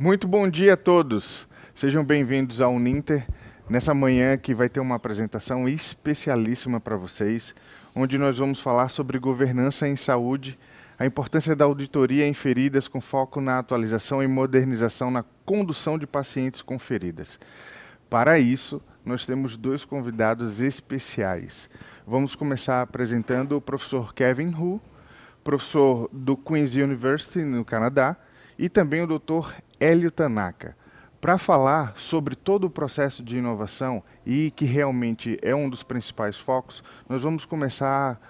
Muito bom dia a todos. Sejam bem-vindos ao Uninter, nessa manhã que vai ter uma apresentação especialíssima para vocês, onde nós vamos falar sobre governança em saúde, a importância da auditoria em feridas com foco na atualização e modernização na condução de pacientes com feridas. Para isso, nós temos dois convidados especiais. Vamos começar apresentando o professor Kevin Hu, professor do Queen's University, no Canadá, e também o Dr. Hélio Tanaka, para falar sobre todo o processo de inovação e que realmente é um dos principais focos. Nós vamos começar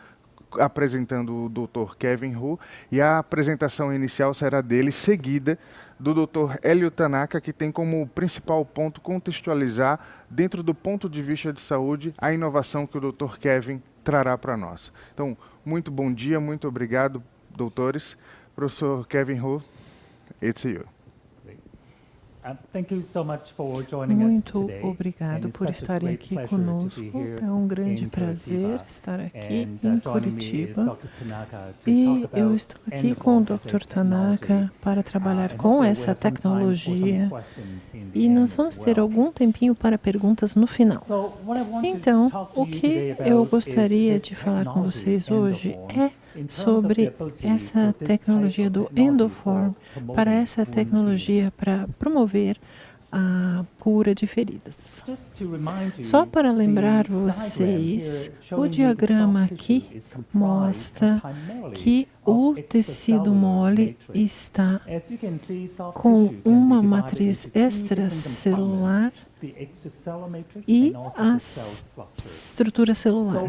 apresentando o Dr. Kevin Hu e a apresentação inicial será dele, seguida do Dr. Hélio Tanaka, que tem como principal ponto contextualizar, dentro do ponto de vista de saúde, a inovação que o Dr. Kevin trará para nós. Então, muito bom dia, muito obrigado, doutores. Professor Kevin Hu, it's you. Muito obrigado por estarem aqui conosco. É um grande prazer estar aqui em Curitiba. E eu estou aqui com o Dr. Tanaka para trabalhar com essa tecnologia. E nós vamos ter algum tempinho para perguntas no final. Então, o que eu gostaria de falar com vocês hoje é sobre essa tecnologia do Endoform, para essa tecnologia para promover a cura de feridas. Só para lembrar vocês, o diagrama aqui mostra que o tecido mole está com uma matriz extracelular e a estrutura celular.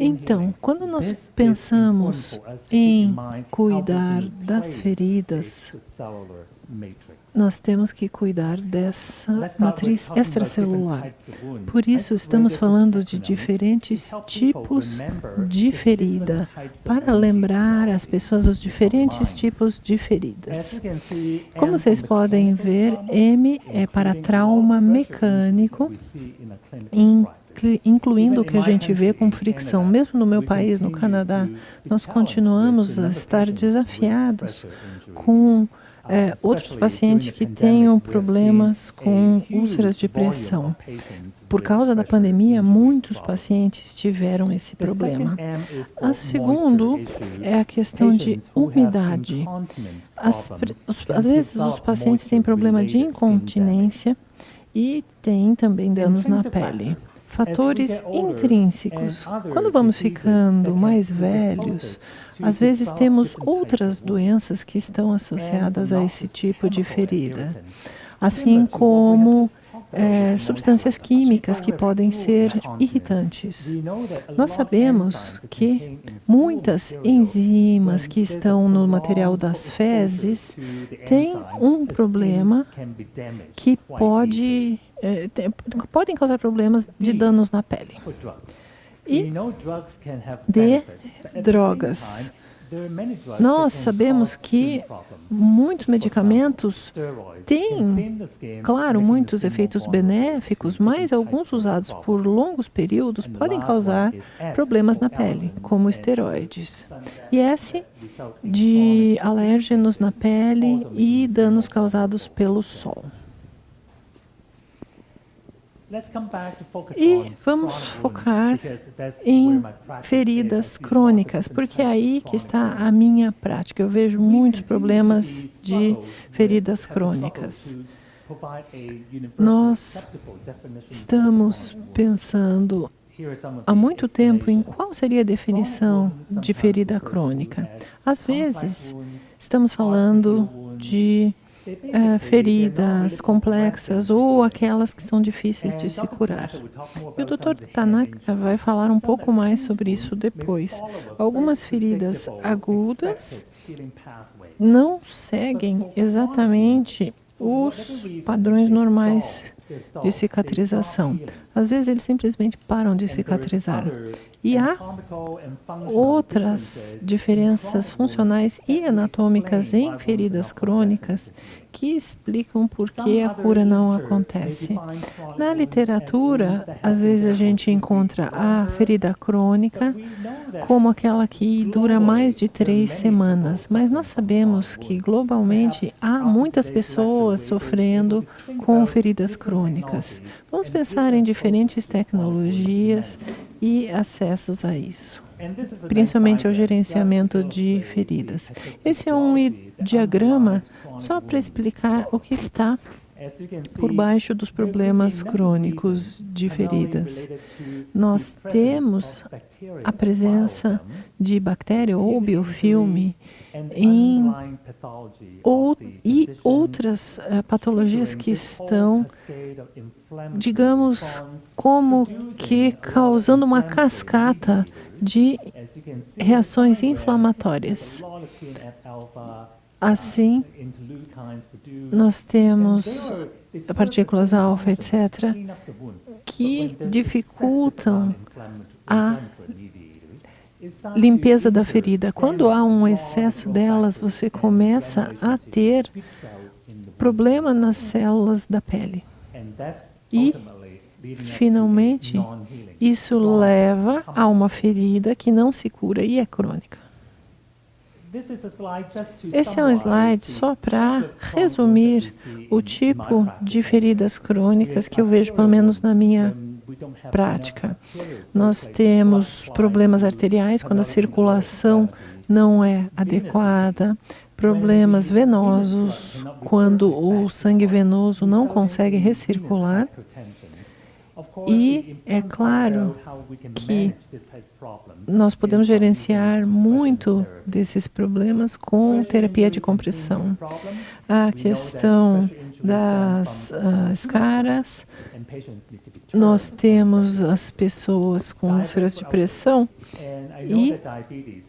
Então, quando nós pensamos em cuidar das feridas, nós temos que cuidar dessa matriz extracelular. Por isso, estamos falando de diferentes tipos de ferida, para lembrar as pessoas os diferentes tipos de feridas. Como vocês podem ver, M é para trauma mecânico, incluindo o que a gente vê com fricção. Mesmo no meu país, no Canadá, nós continuamos a estar desafiados com outros pacientes que tenham problemas com úlceras de pressão. Por causa da pandemia, muitos pacientes tiveram esse problema. O segundo é a questão de umidade. Às vezes, os pacientes têm problema de incontinência e têm também danos na pele. Fatores intrínsecos. Quando vamos ficando mais velhos, às vezes temos outras doenças que estão associadas a esse tipo de ferida, assim como substâncias químicas que podem ser irritantes. Nós sabemos que muitas enzimas que estão no material das fezes têm um problema que podem causar problemas de danos na pele. E de drogas. Nós sabemos que muitos medicamentos têm, claro, muitos efeitos benéficos, mas alguns usados por longos períodos podem causar problemas na pele, como esteroides. E esse de alérgenos na pele e danos causados pelo sol. E vamos focar em feridas crônicas, porque é aí que está a minha prática. Eu vejo muitos problemas de feridas crônicas. Nós estamos pensando há muito tempo em qual seria a definição de ferida crônica. Às vezes, estamos falando de feridas complexas ou aquelas que são difíceis de se curar. E o Dr. Tanaka vai falar um pouco mais sobre isso depois. Algumas feridas agudas não seguem exatamente os padrões normais de cicatrização. Às vezes eles simplesmente param de cicatrizar. E há outras diferenças funcionais e anatômicas em feridas crônicas que explicam por que a cura não acontece. Na literatura, às vezes a gente encontra a ferida crônica como aquela que dura mais de 3 semanas, mas nós sabemos que globalmente há muitas pessoas sofrendo com feridas crônicas. Vamos pensar em diferentes tecnologias e acessos a isso, principalmente ao gerenciamento de feridas. Esse é um diagrama só para explicar o que está por baixo dos problemas crônicos de feridas. Nós temos a presença de bactéria ou biofilme e outras patologias que estão, digamos, como que causando uma cascata de reações inflamatórias. Assim, nós temos partículas alfa, etc., que dificultam a limpeza da ferida. Quando há um excesso delas, você começa a ter problema nas células da pele. E, finalmente, isso leva a uma ferida que não se cura e é crônica. Esse é um slide só para resumir o tipo de feridas crônicas que eu vejo, pelo menos na minha prática. Nós temos problemas arteriais quando a circulação não é adequada, problemas venosos quando o sangue venoso não consegue recircular. E é claro que nós podemos gerenciar muito desses problemas com terapia de compressão. A questão das escaras, nós temos as pessoas com úlceras de pressão e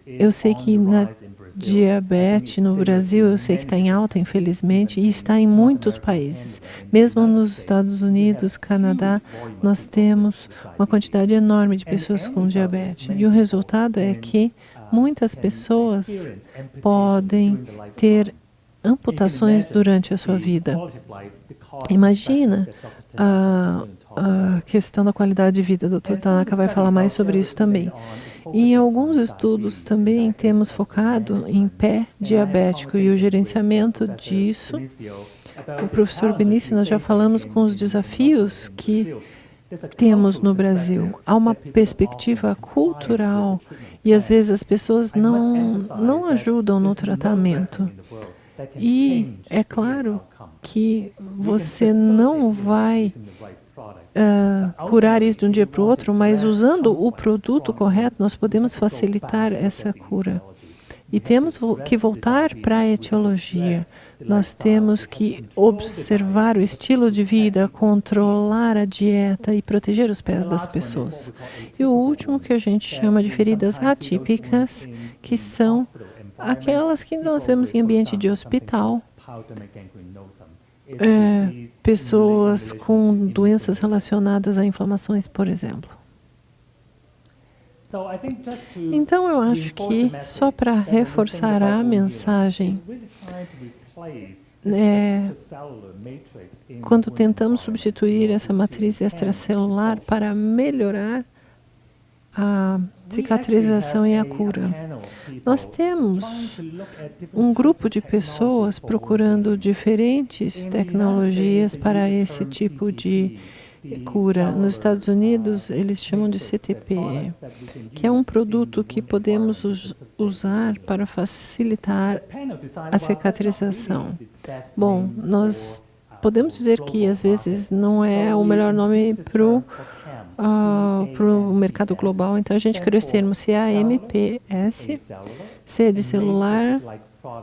eu sei que na diabetes no Brasil, eu sei que está em alta, infelizmente, e está em muitos países. Mesmo nos Estados Unidos, Canadá, nós temos uma quantidade enorme de pessoas com diabetes. E o resultado é que muitas pessoas podem ter amputações durante a sua vida. Imagina a questão da qualidade de vida. O Dr. Tanaka vai falar mais sobre isso também. E em alguns estudos também temos focado em pé diabético e o gerenciamento disso. O professor Benício, nós já falamos com os desafios que temos no Brasil. Há uma perspectiva cultural e às vezes as pessoas não ajudam no tratamento. E é claro que você não vai curar isso de um dia para o outro, mas usando o produto correto, nós podemos facilitar essa cura. E temos que voltar para a etiologia. Nós temos que observar o estilo de vida, controlar a dieta e proteger os pés das pessoas. E o último que a gente chama de feridas atípicas, que são aquelas que nós vemos em ambiente de hospital, pessoas com doenças relacionadas a inflamações, por exemplo. Então, eu acho que, só para reforçar a mensagem, quando tentamos substituir essa matriz extracelular para melhorar a cicatrização e a cura. Nós temos um grupo de pessoas procurando diferentes tecnologias para esse tipo de cura. Nos Estados Unidos, eles chamam de CTP, que é um produto que podemos usar para facilitar a cicatrização. Bom, nós podemos dizer que, às vezes, não é o melhor nome para o mercado global, então a gente criou esse termo CAMPS, C de celular,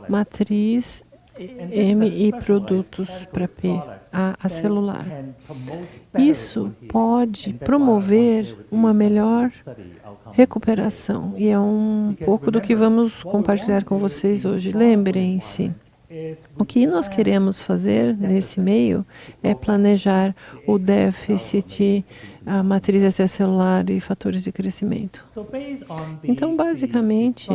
matriz, M e produtos para P, a celular. Isso pode promover uma melhor recuperação e é um pouco do que vamos compartilhar com vocês hoje. Lembrem-se O que nós queremos fazer nesse meio é planejar o déficit, a matriz extracelular e fatores de crescimento. Então, basicamente,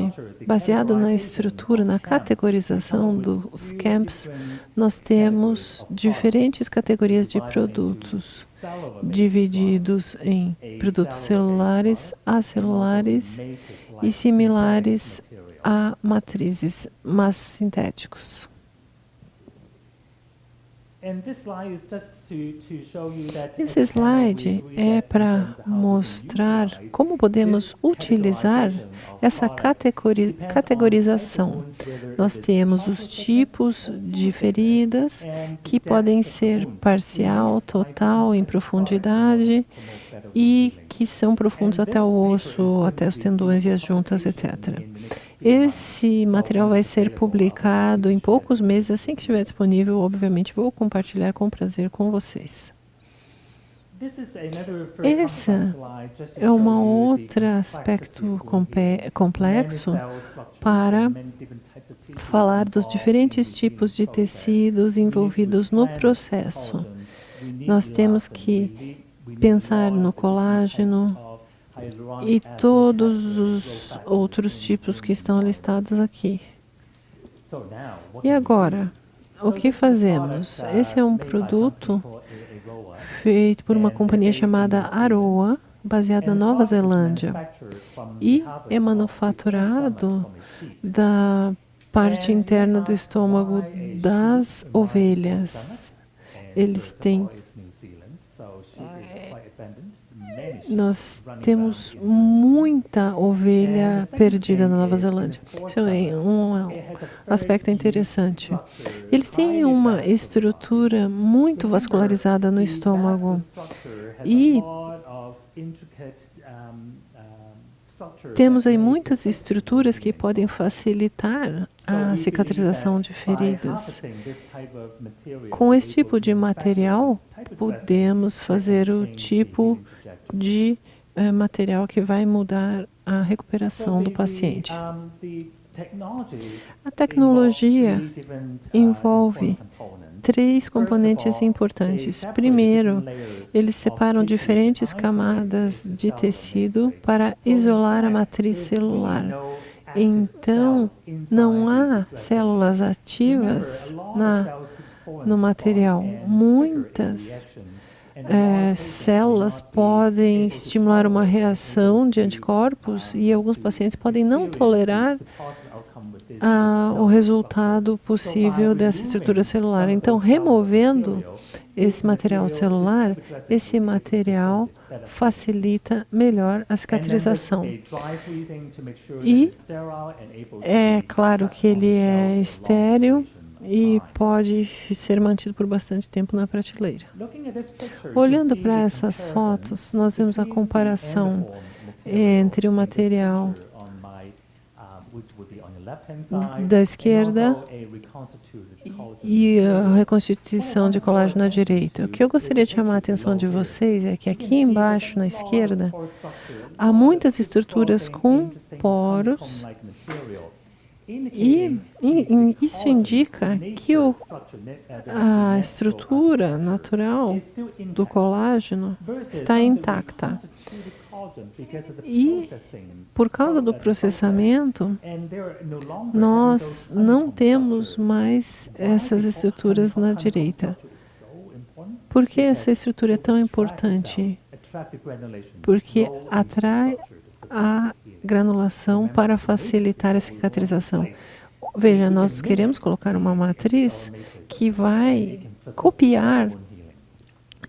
baseado na estrutura, na categorização dos camps, nós temos diferentes categorias de produtos, divididos em produtos celulares, acelulares e similares a matrizes, mas sintéticos. Esse slide é para mostrar como podemos utilizar essa categorização. Nós temos os tipos de feridas, que podem ser parcial, total, em profundidade, e que são profundos até o osso, até os tendões e as juntas, etc. Esse material vai ser publicado em poucos meses, assim que estiver disponível. Obviamente, vou compartilhar com prazer com vocês. Esse é um outro aspecto complexo para falar dos diferentes tipos de tecidos envolvidos no processo. Nós temos que pensar no colágeno e todos os outros tipos que estão listados aqui. E agora, o que fazemos? Esse é um produto feito por uma companhia chamada Aroa, baseada na Nova Zelândia, e é manufaturado da parte interna do estômago das ovelhas. Eles têm Nós temos muita ovelha perdida na Nova Zelândia. Isso é um aspecto interessante. Eles têm uma estrutura muito vascularizada no estômago e temos aí muitas estruturas que podem facilitar a cicatrização de feridas. Com esse tipo de material, podemos fazer o tipo de material que vai mudar a recuperação do paciente. A tecnologia envolve 3 componentes importantes. Primeiro, eles separam diferentes camadas de tecido para isolar a matriz celular. Então, não há células ativas no material. Muitas células podem estimular uma reação de anticorpos e alguns pacientes podem não tolerar o resultado possível dessa estrutura celular. Então, removendo esse material celular, esse material facilita melhor a cicatrização. E é claro que ele é estéril e pode ser mantido por bastante tempo na prateleira. Olhando para essas fotos, nós vemos a comparação entre o material da esquerda e a reconstituição de colágeno à direita. O que eu gostaria de chamar a atenção de vocês é que aqui embaixo, na esquerda, há muitas estruturas com poros e isso indica que a estrutura natural do colágeno está intacta. E, por causa do processamento, nós não temos mais essas estruturas na direita. Por que essa estrutura é tão importante? Porque atrai a granulação para facilitar a cicatrização. Veja, nós queremos colocar uma matriz que vai copiar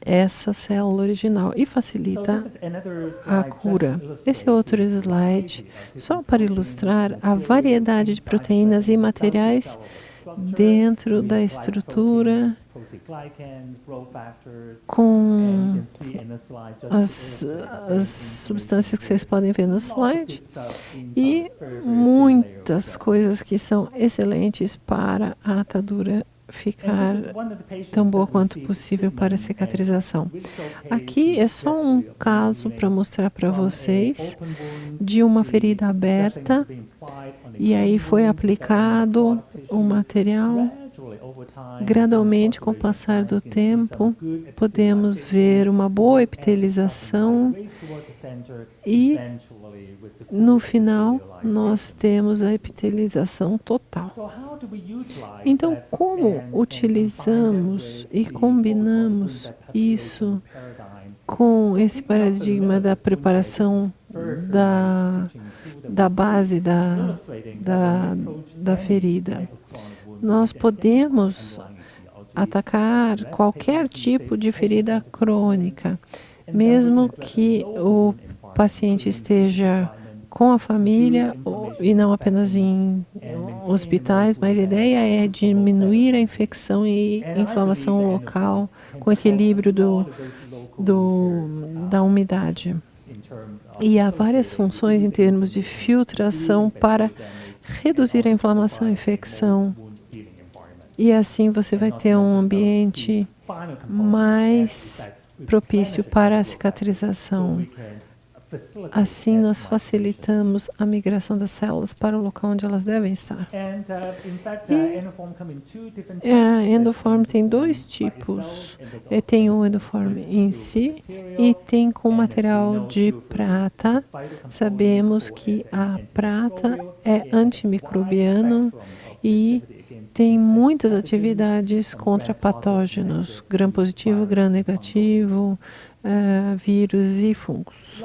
essa célula original e facilita a cura. Esse é outro slide, só para ilustrar a variedade de proteínas e materiais dentro da estrutura, com as substâncias que vocês podem ver no slide, e muitas coisas que são excelentes para a atadura ficar tão boa quanto possível para a cicatrização. Aqui é só um caso para mostrar para vocês de uma ferida aberta e aí foi aplicado o material. Gradualmente, com o passar do tempo, podemos ver uma boa epitelização e, no final, nós temos a epitelização total. Então, como utilizamos e combinamos isso com esse paradigma da preparação da base da ferida? Nós podemos atacar qualquer tipo de ferida crônica, mesmo que o paciente esteja com a família e não apenas em hospitais, mas a ideia é diminuir a infecção e inflamação local com equilíbrio da umidade. E há várias funções em termos de filtração para reduzir a inflamação e infecção. E assim você vai ter um ambiente mais propício para a cicatrização. Assim, nós facilitamos a migração das células para o local onde elas devem estar. E a Endoform tem dois tipos. Tem o Endoform em si e tem com material de prata. Sabemos que a prata é antimicrobiano e tem muitas atividades contra patógenos, gram-positivo, gram-negativo, vírus e fungos.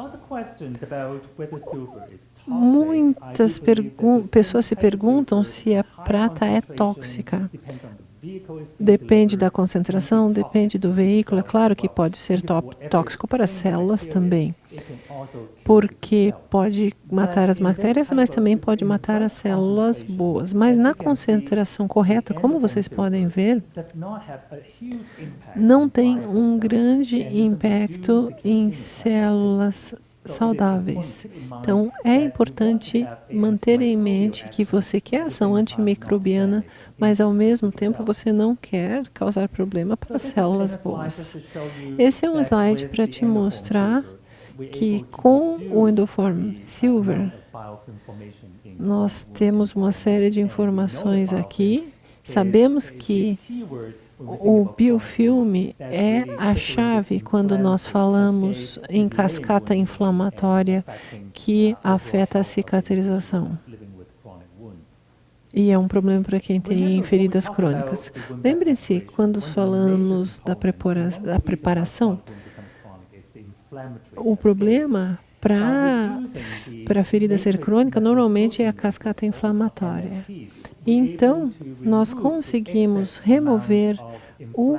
Muitas pessoas se perguntam se a prata é tóxica. Depende da concentração, depende do veículo. É claro que pode ser tóxico para as células também, porque pode matar as bactérias, mas também pode matar as células boas. Mas na concentração correta, como vocês podem ver, não tem um grande impacto em células saudáveis. Então, é importante manter em mente que você quer ação antimicrobiana, mas ao mesmo tempo você não quer causar problema para as células boas. Esse é um slide para te mostrar que com o Endoform Silver, nós temos uma série de informações aqui. Sabemos que o biofilme é a chave quando nós falamos em cascata inflamatória que afeta a cicatrização. E é um problema para quem tem feridas crônicas. Lembre-se, quando falamos da preparação, o problema para a ferida ser crônica normalmente é a cascata inflamatória. Então, nós conseguimos remover o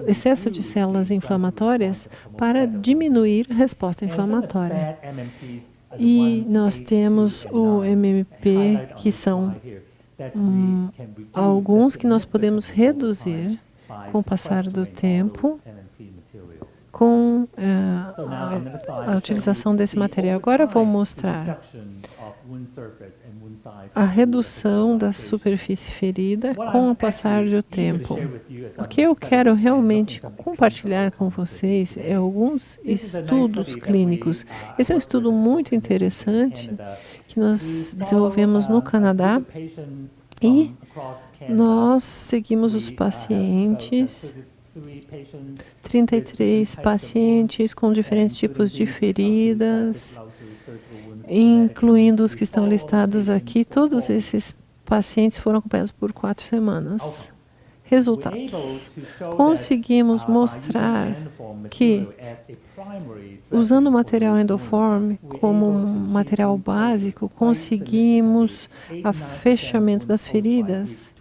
excesso de células inflamatórias para diminuir a resposta inflamatória. E nós temos o MMP, que são alguns que nós podemos reduzir com o passar do tempo, com a utilização desse material. Agora eu vou mostrar a redução da superfície ferida com o passar do tempo. O que eu quero realmente compartilhar com vocês é alguns estudos clínicos. Esse é um estudo muito interessante que nós desenvolvemos no Canadá e nós seguimos os pacientes, 33 pacientes com diferentes tipos de feridas, incluindo os que estão listados aqui. Todos esses pacientes foram acompanhados por 4 semanas. Resultados. Conseguimos mostrar que, usando o material Endoform como um material básico, conseguimos o fechamento das feridas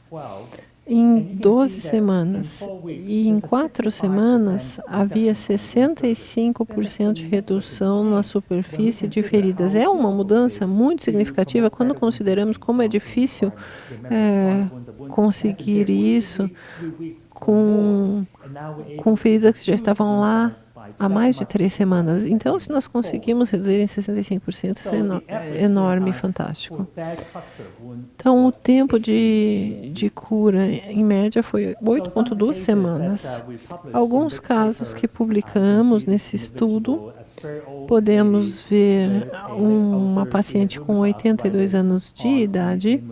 em 12 semanas. E em 4 semanas, havia 65% de redução na superfície de feridas. É uma mudança muito significativa quando consideramos como é difícil conseguir isso com feridas que já estavam lá há mais de 3 semanas. Então, se nós conseguimos reduzir em 65%, isso é enorme e fantástico. Então, o tempo de cura, em média, foi 8,2 semanas. Alguns casos que publicamos nesse estudo, podemos ver uma paciente com 82 anos de idade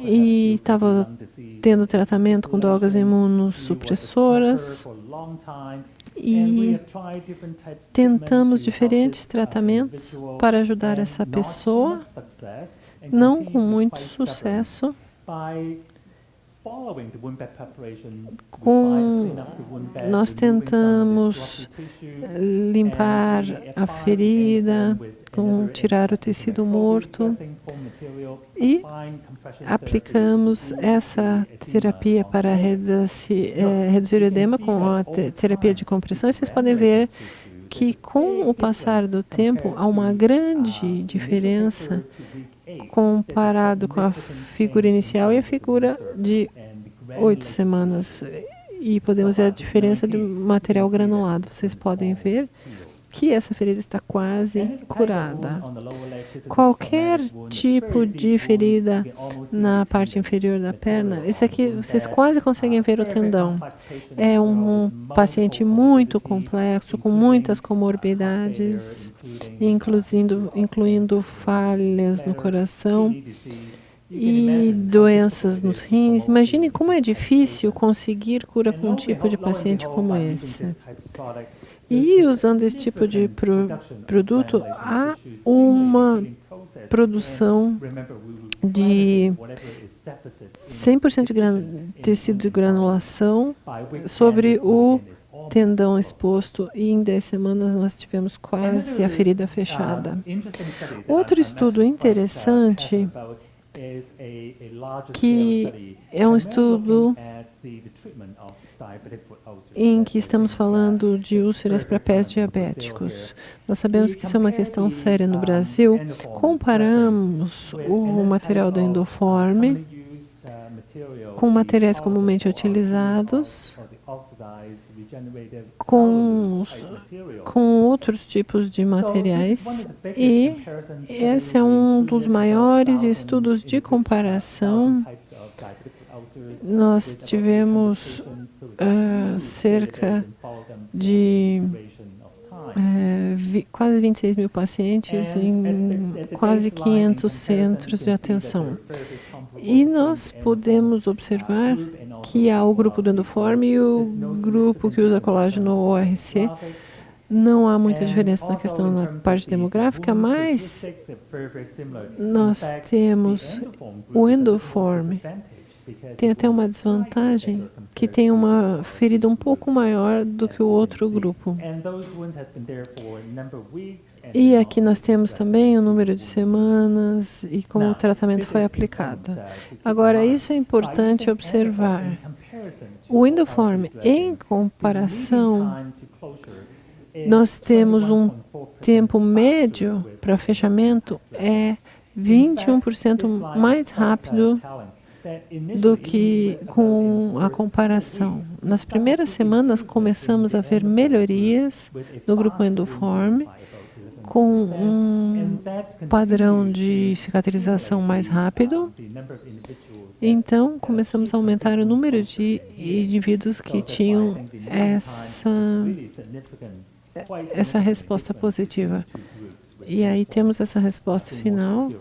e estava tendo tratamento com drogas imunossupressoras e tentamos diferentes tratamentos para ajudar essa pessoa, não com muito sucesso. Nós tentamos limpar a ferida, tirar o tecido morto e aplicamos essa terapia para reduzir o edema com a terapia de compressão. E vocês podem ver que com o passar do tempo há uma grande diferença comparado com a figura inicial e a figura de 8 semanas. E podemos ver a diferença do material granulado. Vocês podem ver que essa ferida está quase curada. Qualquer tipo de ferida na parte inferior da perna, isso aqui vocês quase conseguem ver o tendão. É um paciente muito complexo, com muitas comorbidades, incluindo falhas no coração e doenças nos rins. Imagine como é difícil conseguir cura com um tipo de paciente como esse. E usando esse tipo de produto, há uma produção de 100% de tecido de granulação sobre o tendão exposto, e em 10 semanas nós tivemos quase a ferida fechada. Outro estudo interessante, que é um estudo em que estamos falando de úlceras para pés diabéticos. Nós sabemos que isso é uma questão séria no Brasil. Comparamos o material do Endoform com materiais comumente utilizados, com outros tipos de materiais, e esse é um dos maiores estudos de comparação. Nós tivemos cerca de quase 26 mil pacientes em quase 500 centros de atenção. E nós podemos observar que há o grupo do Endoform e o grupo que usa colágeno ORC. Não há muita diferença na questão da parte demográfica, mas nós temos o Endoform. Tem até uma desvantagem, que tem uma ferida um pouco maior do que o outro grupo. E aqui nós temos também o número de semanas e como o tratamento foi aplicado. Agora, isso é importante observar. O Endoform, em comparação, nós temos um tempo médio para fechamento 21% mais rápido do que com a comparação. Nas primeiras semanas, começamos a ver melhorias no grupo Endoform, com um padrão de cicatrização mais rápido. Então, começamos a aumentar o número de indivíduos que tinham essa resposta positiva. E aí temos essa resposta final,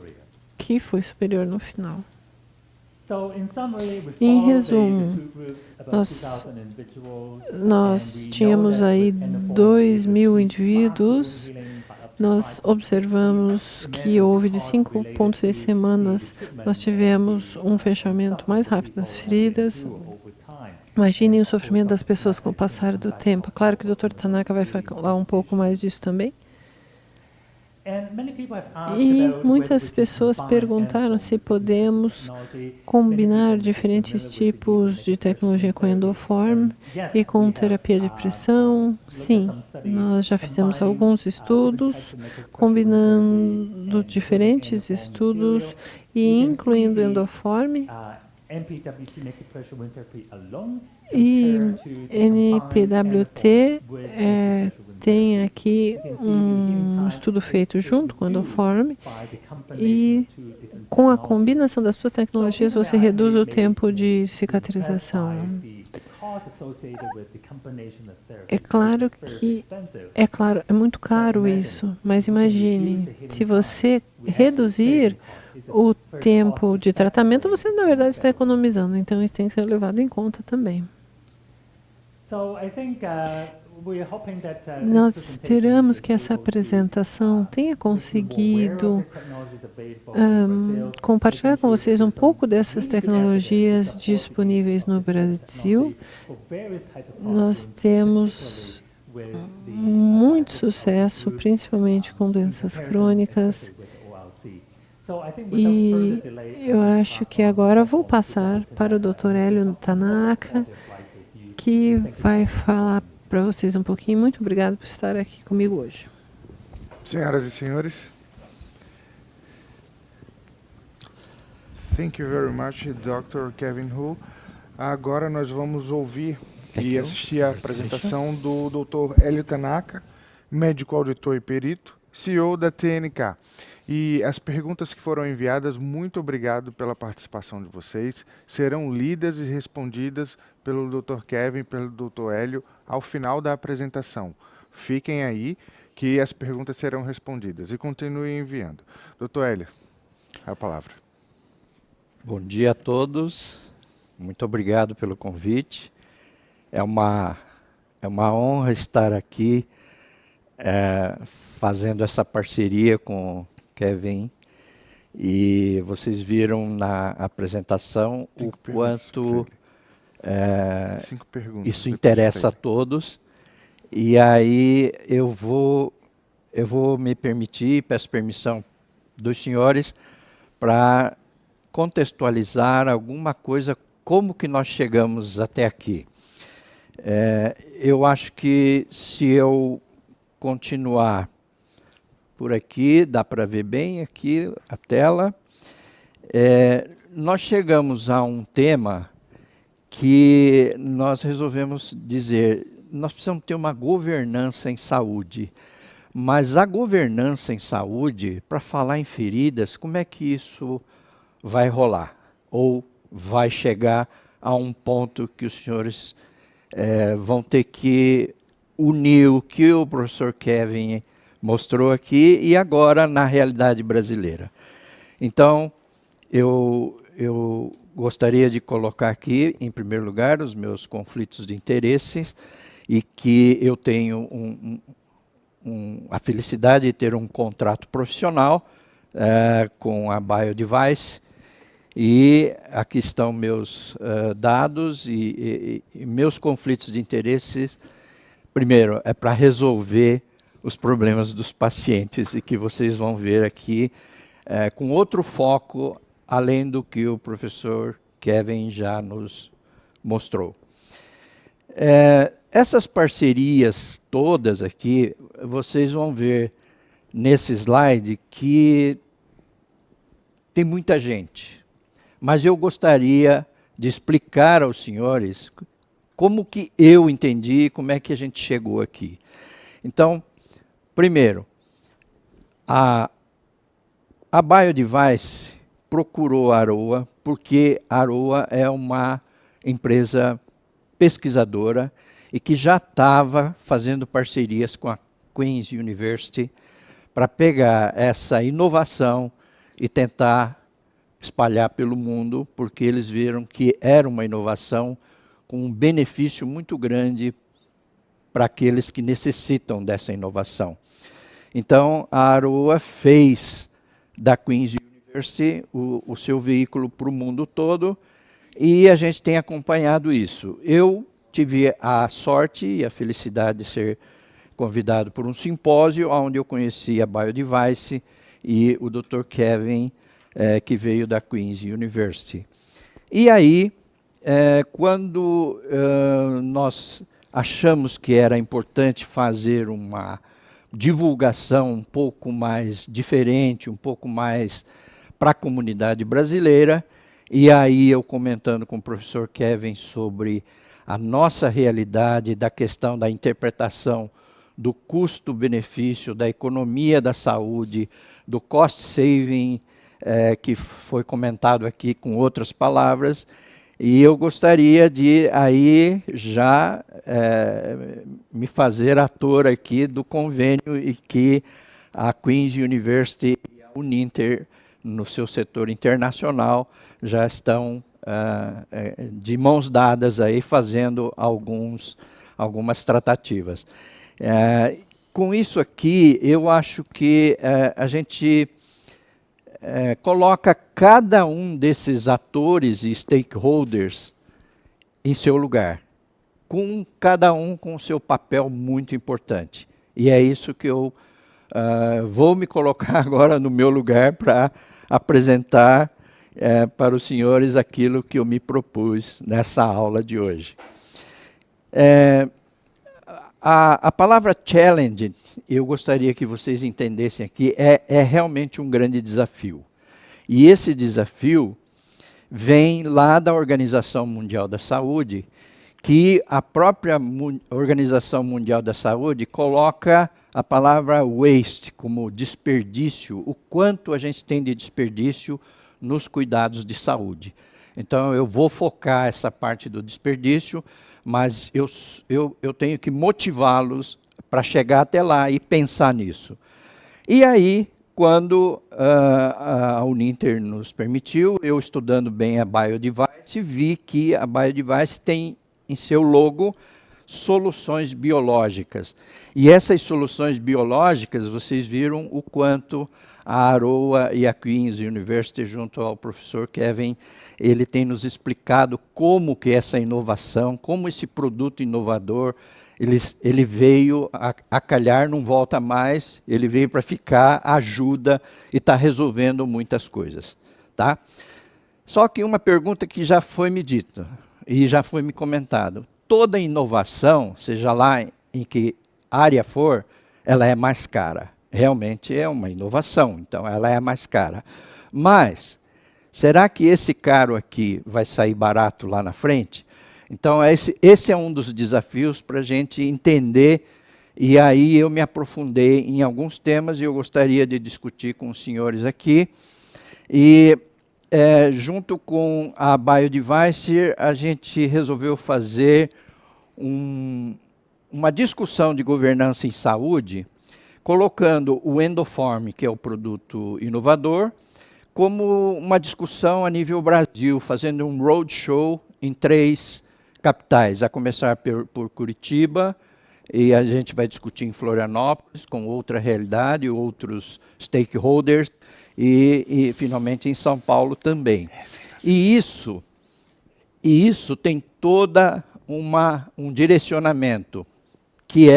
que foi superior no final. Em resumo, nós tínhamos aí 2.000 indivíduos. Nós observamos que houve de 5,6 semanas, nós tivemos um fechamento mais rápido das feridas. Imaginem o sofrimento das pessoas com o passar do tempo. Claro que o Dr. Tanaka vai falar um pouco mais disso também. E muitas pessoas perguntaram se podemos combinar diferentes tipos de tecnologia com Endoform e com terapia de pressão. Sim, nós já fizemos alguns estudos, combinando diferentes estudos e incluindo Endoform E NPWT tem aqui um estudo feito junto com a Endoform e com a combinação das suas tecnologias você reduz o tempo de cicatrização. É muito caro isso, mas imagine, se você reduzir o tempo de tratamento, você na verdade está economizando, então isso tem que ser levado em conta também. Nós esperamos que essa apresentação tenha conseguido compartilhar com vocês um pouco dessas tecnologias disponíveis no Brasil. Nós temos muito sucesso, principalmente com doenças crônicas. E eu acho que agora vou passar para o Dr. Hélio Tanaka, que vai falar para vocês um pouquinho. Muito obrigado por estar aqui comigo hoje. Senhoras e senhores, thank you very much, Dr. Kevin Hu. Agora nós vamos ouvir e assistir a apresentação do Dr. Hélio Tanaka, médico auditor e perito, CEO da TNK. E as perguntas que foram enviadas, muito obrigado pela participação de vocês, serão lidas e respondidas pelo Dr. Kevin, pelo Dr. Hélio, ao final da apresentação. Fiquem aí, que as perguntas serão respondidas e continuem enviando. Dr. Hélio, a palavra. Bom dia a todos, muito obrigado pelo convite. É uma honra estar aqui fazendo essa parceria com Kevin, e vocês viram na apresentação o quanto isso interessa a todos. E aí eu vou me permitir, peço permissão dos senhores para contextualizar alguma coisa, como que nós chegamos até aqui. Eu acho que se eu continuar por aqui, dá para ver bem aqui a tela. Nós chegamos a um tema que nós resolvemos dizer, nós precisamos ter uma governança em saúde. Mas a governança em saúde, para falar em feridas, como é que isso vai rolar? Ou vai chegar a um ponto que os senhores vão ter que unir o que o professor Kevin mostrou aqui e agora na realidade brasileira. Então, eu gostaria de colocar aqui, em primeiro lugar, os meus conflitos de interesses e que eu tenho a felicidade de ter um contrato profissional com a BioDevice, e aqui estão meus dados e meus conflitos de interesses. Primeiro, é para resolver os problemas dos pacientes, e que vocês vão ver aqui com outro foco, além do que o professor Kevin já nos mostrou. Essas parcerias todas aqui, vocês vão ver nesse slide que tem muita gente, mas eu gostaria de explicar aos senhores como que eu entendi, como é que a gente chegou aqui. Então, primeiro, a BioDevice procurou a Aroa, porque a Aroa é uma empresa pesquisadora e que já estava fazendo parcerias com a Queen's University para pegar essa inovação e tentar espalhar pelo mundo, porque eles viram que era uma inovação com um benefício muito grande para aqueles que necessitam dessa inovação. Então, a Aroa fez da Queen's University o seu veículo para o mundo todo, e a gente tem acompanhado isso. Eu tive a sorte e a felicidade de ser convidado por um simpósio, onde eu conheci a BioDevice e o Dr. Kevin, que veio da Queen's University. E aí, quando nós achamos que era importante fazer uma divulgação um pouco mais diferente, um pouco mais para a comunidade brasileira, E aí eu comentando com o professor Kevin sobre a nossa realidade, da questão da interpretação do custo-benefício, da economia da saúde, do cost saving, que foi comentado aqui com outras palavras, e eu gostaria de aí já me fazer ator aqui do convênio e que a Queen's University e a Uninter, no seu setor internacional, já estão de mãos dadas aí fazendo algumas tratativas. Com isso aqui, eu acho que a gente coloca cada um desses atores e stakeholders em seu lugar, com cada um com o seu papel muito importante. E é isso que eu vou me colocar agora no meu lugar para apresentar para os senhores aquilo que eu me propus nessa aula de hoje. A palavra challenge, eu gostaria que vocês entendessem aqui, é realmente um grande desafio. E esse desafio vem lá da Organização Mundial da Saúde, que a própria Organização Mundial da Saúde coloca a palavra waste como desperdício, o quanto a gente tem de desperdício nos cuidados de saúde. Então, eu vou focar essa parte do desperdício, mas eu tenho que motivá-los para chegar até lá e pensar nisso. E aí, quando a Uninter nos permitiu, eu estudando bem a Biodiverse, vi que a Biodiverse tem em seu logo soluções biológicas. E essas soluções biológicas, vocês viram o quanto a Aroa e a Queen's University, junto ao professor Kevin, ele tem nos explicado como que essa inovação, como esse produto inovador, ele veio a calhar, não volta mais, ele veio para ficar, ajuda e está resolvendo muitas coisas. Tá? Só que uma pergunta que já foi me dita e já foi me comentado, toda inovação, seja lá em que área for, ela é mais cara. Realmente é uma inovação, então ela é mais cara. Mas, será que esse caro aqui vai sair barato lá na frente? Então, esse é um dos desafios para a gente entender, e aí eu me aprofundei em alguns temas e eu gostaria de discutir com os senhores aqui. E, junto com a Biodiverse, a gente resolveu fazer uma discussão de governança em saúde, colocando o Endoform, que é o produto inovador, como uma discussão a nível Brasil, fazendo um roadshow em 3 capitais, a começar por Curitiba, e a gente vai discutir em Florianópolis, com outra realidade, outros stakeholders, e finalmente em São Paulo também. E isso tem toda um direcionamento, que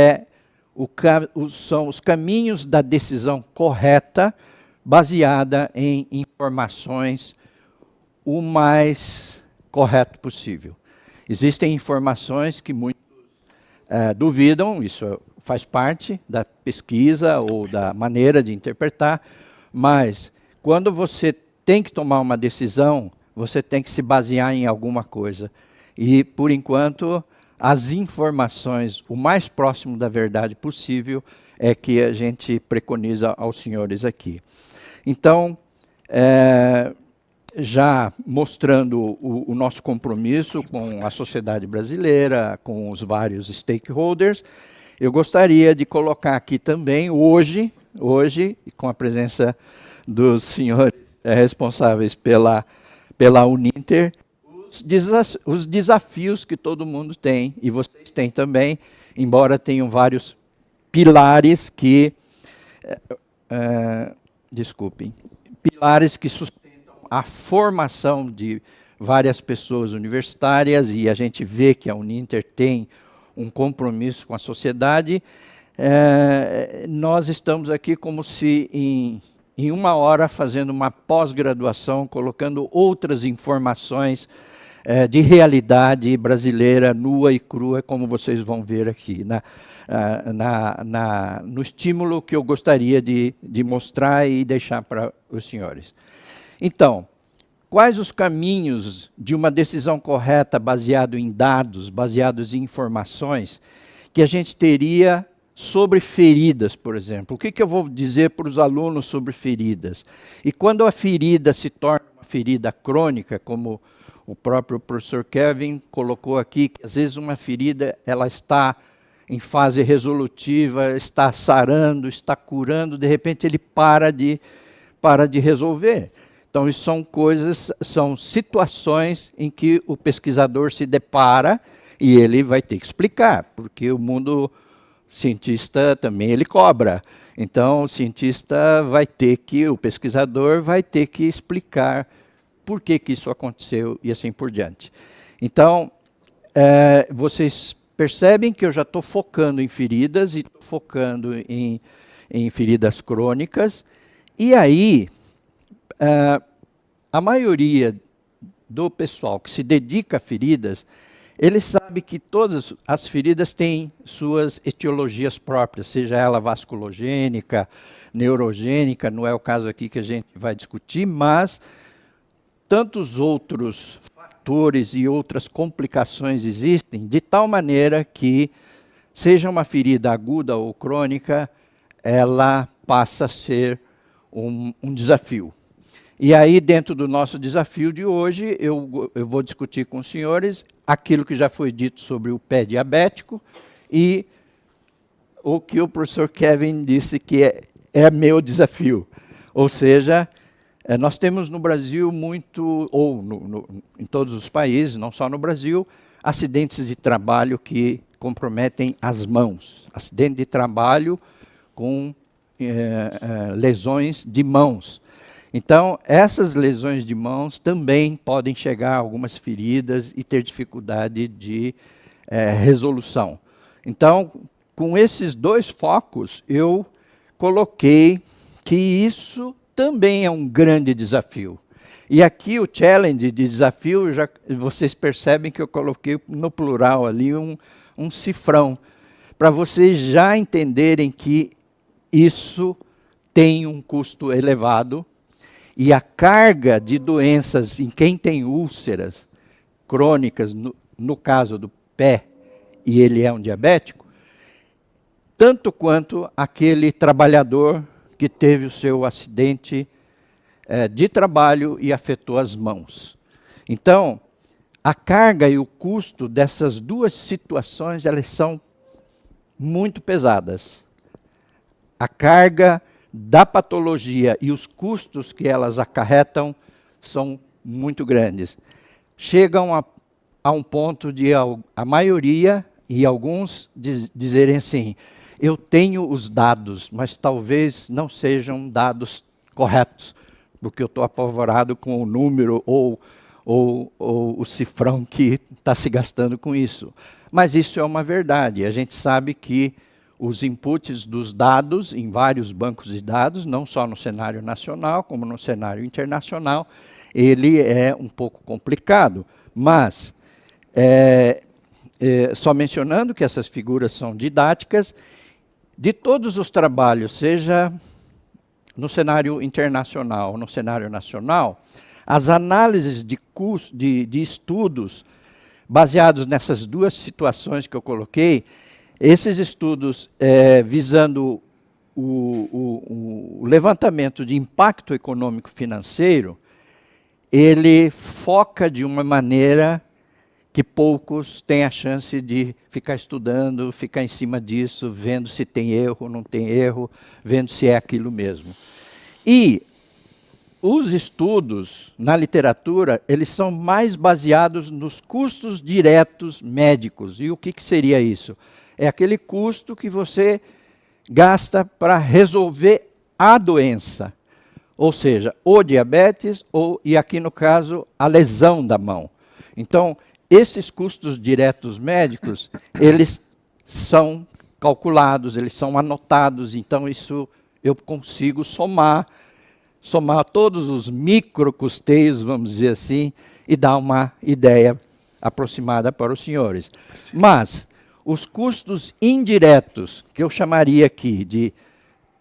são os caminhos da decisão correta, baseada em informações o mais correto possível. Existem informações que muitos duvidam, isso faz parte da pesquisa ou da maneira de interpretar, mas quando você tem que tomar uma decisão, você tem que se basear em alguma coisa. E, por enquanto, as informações, o mais próximo da verdade possível, é que a gente preconiza aos senhores aqui. Então, já mostrando o nosso compromisso com a sociedade brasileira, com os vários stakeholders, eu gostaria de colocar aqui também, hoje, com a presença dos senhores responsáveis pela Uninter, os desafios que todo mundo tem, e vocês têm também, embora tenham vários pilares que, pilares que sustentam a formação de várias pessoas universitárias, e a gente vê que a Uninter tem um compromisso com a sociedade. Nós estamos aqui como se em 1 hora fazendo uma pós-graduação, colocando outras informações de realidade brasileira nua e crua, como vocês vão ver aqui, no estímulo que eu gostaria de mostrar e deixar para os senhores. Então, quais os caminhos de uma decisão correta baseado em dados, baseados em informações, que a gente teria sobre feridas, por exemplo. O que eu vou dizer para os alunos sobre feridas? E quando a ferida se torna uma ferida crônica, como o próprio professor Kevin colocou aqui, que às vezes uma ferida ela está em fase resolutiva, está sarando, está curando, de repente ele para de resolver. Então, isso são coisas, são situações em que o pesquisador se depara e ele vai ter que explicar, porque o mundo cientista também ele cobra. Então, o pesquisador vai ter que explicar por que isso aconteceu e assim por diante. Então, vocês percebem que eu já estou focando em feridas e estou focando em feridas crônicas. E aí, a maioria do pessoal que se dedica a feridas, ele sabe que todas as feridas têm suas etiologias próprias, seja ela vasculogênica, neurogênica, não é o caso aqui que a gente vai discutir, mas tantos outros fatores e outras complicações existem, de tal maneira que, seja uma ferida aguda ou crônica, ela passa a ser um desafio. E aí, dentro do nosso desafio de hoje, eu vou discutir com os senhores aquilo que já foi dito sobre o pé diabético e o que o professor Kevin disse que é meu desafio. Ou seja, nós temos no Brasil muito, ou em todos os países, não só no Brasil, acidentes de trabalho que comprometem as mãos. Acidente de trabalho com lesões de mãos. Então, essas lesões de mãos também podem chegar a algumas feridas e ter dificuldade de resolução. Então, com esses dois focos, eu coloquei que isso também é um grande desafio. E aqui o challenge de desafio, vocês percebem que eu coloquei no plural ali um cifrão, para vocês já entenderem que isso tem um custo elevado, e a carga de doenças em quem tem úlceras crônicas, no caso do pé, e ele é um diabético, tanto quanto aquele trabalhador que teve o seu acidente de trabalho e afetou as mãos. Então, a carga e o custo dessas duas situações, elas são muito pesadas. A carga da patologia e os custos que elas acarretam são muito grandes. Chegam a um ponto de a maioria e alguns dizerem assim, eu tenho os dados, mas talvez não sejam dados corretos, porque eu estou apavorado com o número ou o cifrão que está se gastando com isso. Mas isso é uma verdade. A gente sabe que os inputs dos dados em vários bancos de dados, não só no cenário nacional, como no cenário internacional, ele é um pouco complicado. Mas, só mencionando que essas figuras são didáticas, de todos os trabalhos, seja no cenário internacional ou no cenário nacional, as análises de estudos baseados nessas duas situações que eu coloquei, esses estudos visando o levantamento de impacto econômico financeiro, ele foca de uma maneira que poucos têm a chance de ficar estudando, ficar em cima disso, vendo se tem erro, não tem erro, vendo se é aquilo mesmo. E os estudos na literatura, eles são mais baseados nos custos diretos médicos. E o que seria isso? É aquele custo que você gasta para resolver a doença. Ou seja, o diabetes, e aqui no caso, a lesão da mão. Então, esses custos diretos médicos, eles são calculados, eles são anotados, então isso eu consigo somar todos os microcusteios, vamos dizer assim, e dar uma ideia aproximada para os senhores. Mas os custos indiretos, que eu chamaria aqui de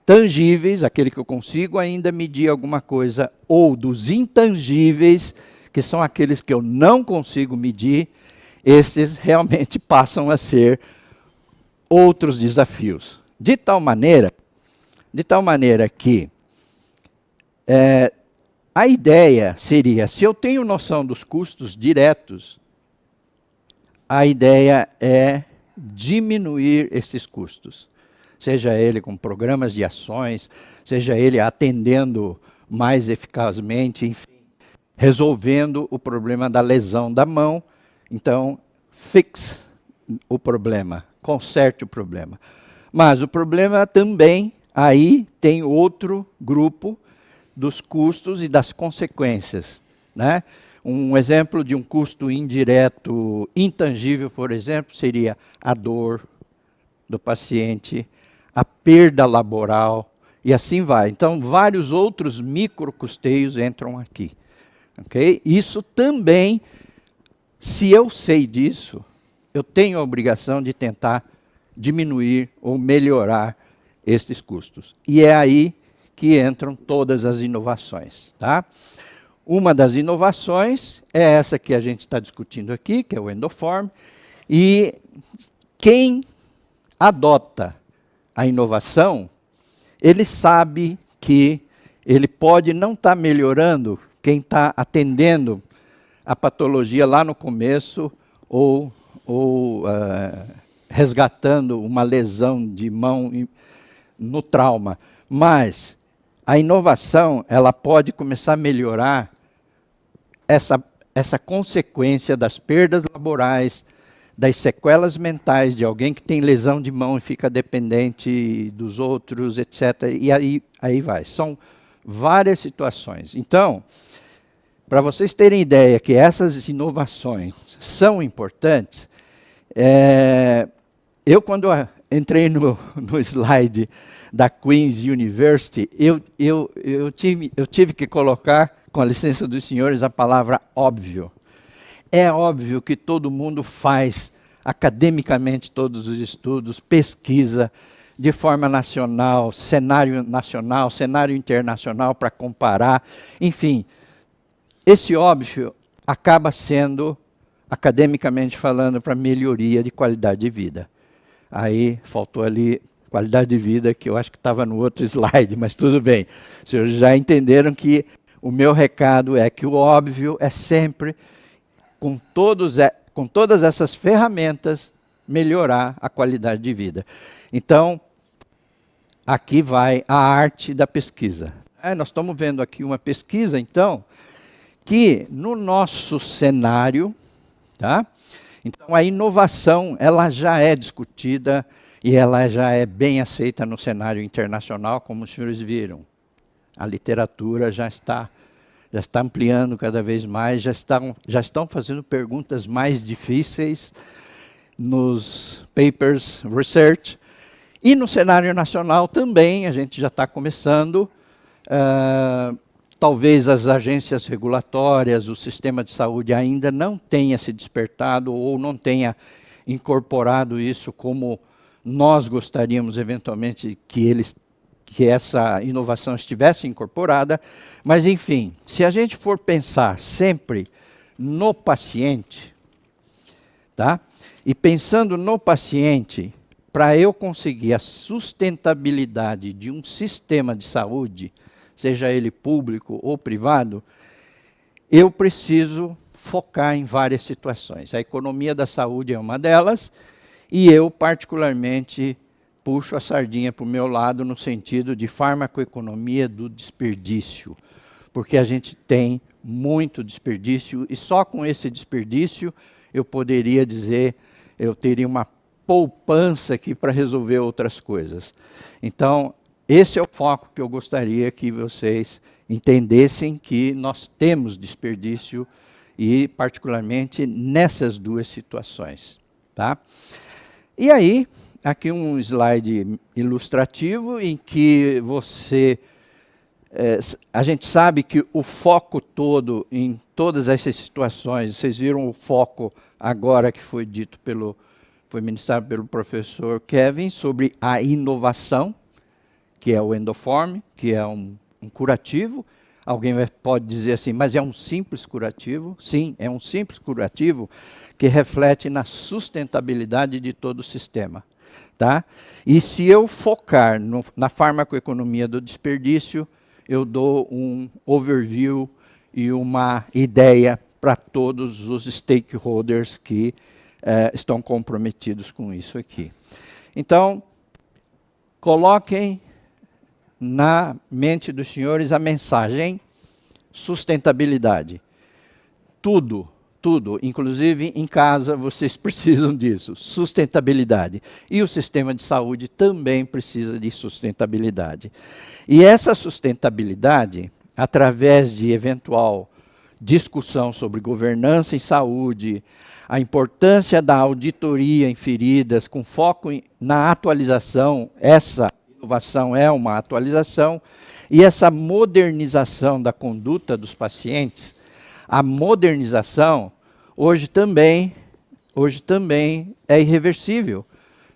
tangíveis, aquele que eu consigo ainda medir alguma coisa, ou dos intangíveis, que são aqueles que eu não consigo medir, esses realmente passam a ser outros desafios. De tal maneira que a ideia seria, se eu tenho noção dos custos diretos, a ideia é diminuir esses custos. Seja ele com programas de ações, seja ele atendendo mais eficazmente, enfim, resolvendo o problema da lesão da mão. Então, fixe o problema, conserte o problema. Mas o problema também, aí tem outro grupo dos custos e das consequências, né? Um exemplo de um custo indireto intangível, por exemplo, seria a dor do paciente, a perda laboral, e assim vai. Então, vários outros microcusteios entram aqui. Okay? Isso também, se eu sei disso, eu tenho a obrigação de tentar diminuir ou melhorar estes custos. E é aí que entram todas as inovações. Tá? Uma das inovações é essa que a gente está discutindo aqui, que é o Endoform, e quem adota a inovação, ele sabe que ele pode não estar melhorando quem está atendendo a patologia lá no começo ou resgatando uma lesão de mão no trauma. Mas a inovação, ela pode começar a melhorar essa consequência das perdas laborais, das sequelas mentais de alguém que tem lesão de mão e fica dependente dos outros, etc. E aí vai. São várias situações. Então, para vocês terem ideia que essas inovações são importantes, eu quando entrei no slide da Queen's University, eu tive que colocar, com a licença dos senhores, a palavra óbvio. É óbvio que todo mundo faz academicamente todos os estudos, pesquisa de forma nacional, cenário internacional para comparar, enfim. Esse óbvio acaba sendo, academicamente falando, para melhoria de qualidade de vida. Aí faltou ali qualidade de vida, que eu acho que estava no outro slide, mas tudo bem. Os senhores já entenderam que o meu recado é que o óbvio é sempre, com todas essas ferramentas, melhorar a qualidade de vida. Então, aqui vai a arte da pesquisa. Nós estamos vendo aqui uma pesquisa, então, que no nosso cenário, tá? Então a inovação ela já é discutida e ela já é bem aceita no cenário internacional, como os senhores viram. A literatura já está ampliando cada vez mais, já estão fazendo perguntas mais difíceis nos papers research. E no cenário nacional também, a gente já está começando. Talvez as agências regulatórias, o sistema de saúde ainda não tenha se despertado ou não tenha incorporado isso como nós gostaríamos eventualmente que essa inovação estivesse incorporada. Mas, enfim, se a gente for pensar sempre no paciente, tá? E pensando no paciente, para eu conseguir a sustentabilidade de um sistema de saúde, seja ele público ou privado, eu preciso focar em várias situações. A economia da saúde é uma delas, e eu, particularmente, puxo a sardinha para o meu lado no sentido de farmacoeconomia do desperdício, porque a gente tem muito desperdício, e só com esse desperdício eu poderia dizer, eu teria uma poupança aqui para resolver outras coisas. Então, esse é o foco que eu gostaria que vocês entendessem, que nós temos desperdício, e particularmente nessas duas situações. Tá? E aí, aqui um slide ilustrativo em que a gente sabe que o foco todo em todas essas situações, vocês viram o foco agora que foi ministrado pelo professor Kevin sobre a inovação, que é o Endoform, que é um curativo. Alguém pode dizer assim, mas é um simples curativo? Sim, é um simples curativo que reflete na sustentabilidade de todo o sistema. Tá? E se eu focar na farmacoeconomia do desperdício, eu dou um overview e uma ideia para todos os stakeholders que estão comprometidos com isso aqui. Então, coloquem na mente dos senhores a mensagem sustentabilidade. Tudo, inclusive em casa vocês precisam disso, sustentabilidade. E o sistema de saúde também precisa de sustentabilidade. E essa sustentabilidade, através de eventual discussão sobre governança em saúde, a importância da auditoria em feridas, com foco na atualização, essa inovação é uma atualização, e essa modernização da conduta dos pacientes, a modernização, hoje também é irreversível.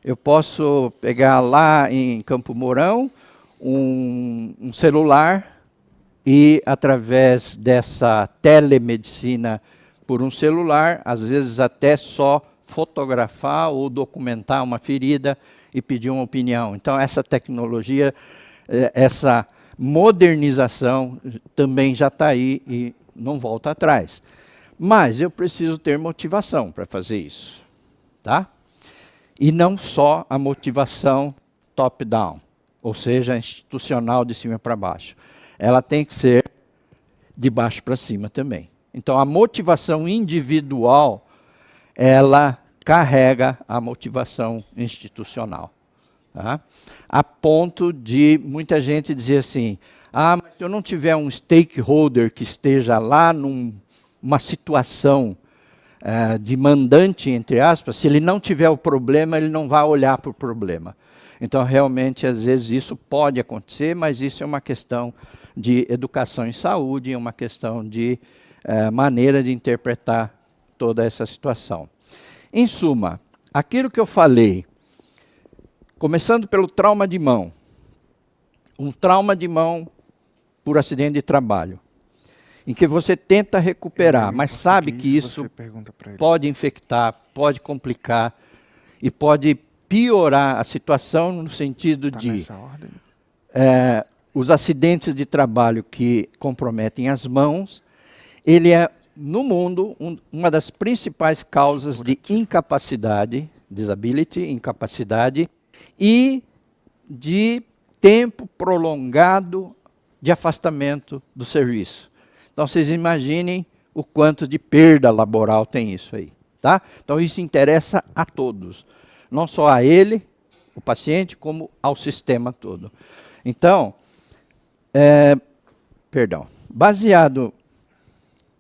Eu posso pegar lá em Campo Mourão um celular e, através dessa telemedicina por um celular, às vezes até só fotografar ou documentar uma ferida e pedir uma opinião. Então, essa tecnologia, essa modernização também já está aí e não volta atrás. Mas eu preciso ter motivação para fazer isso. Tá? E não só a motivação top-down, ou seja, institucional de cima para baixo. Ela tem que ser de baixo para cima também. Então, a motivação individual, ela carrega a motivação institucional. Tá? A ponto de muita gente dizer assim, mas se eu não tiver um stakeholder que esteja lá numa situação de mandante, entre aspas, se ele não tiver o problema, ele não vai olhar para o problema. Então, realmente, às vezes isso pode acontecer, mas isso é uma questão de educação em saúde, é uma questão de maneira de interpretar toda essa situação. Em suma, aquilo que eu falei, começando pelo trauma de mão, um trauma de mão por acidente de trabalho, em que você tenta recuperar, mas sabe que isso pode infectar, pode complicar e pode piorar a situação no sentido de os acidentes de trabalho que comprometem as mãos, ele é, no mundo, uma das principais causas de incapacidade, disability, incapacidade, e de tempo prolongado de afastamento do serviço. Então, vocês imaginem o quanto de perda laboral tem isso aí. Tá? Então, isso interessa a todos, não só a ele, o paciente, como ao sistema todo. Então, baseado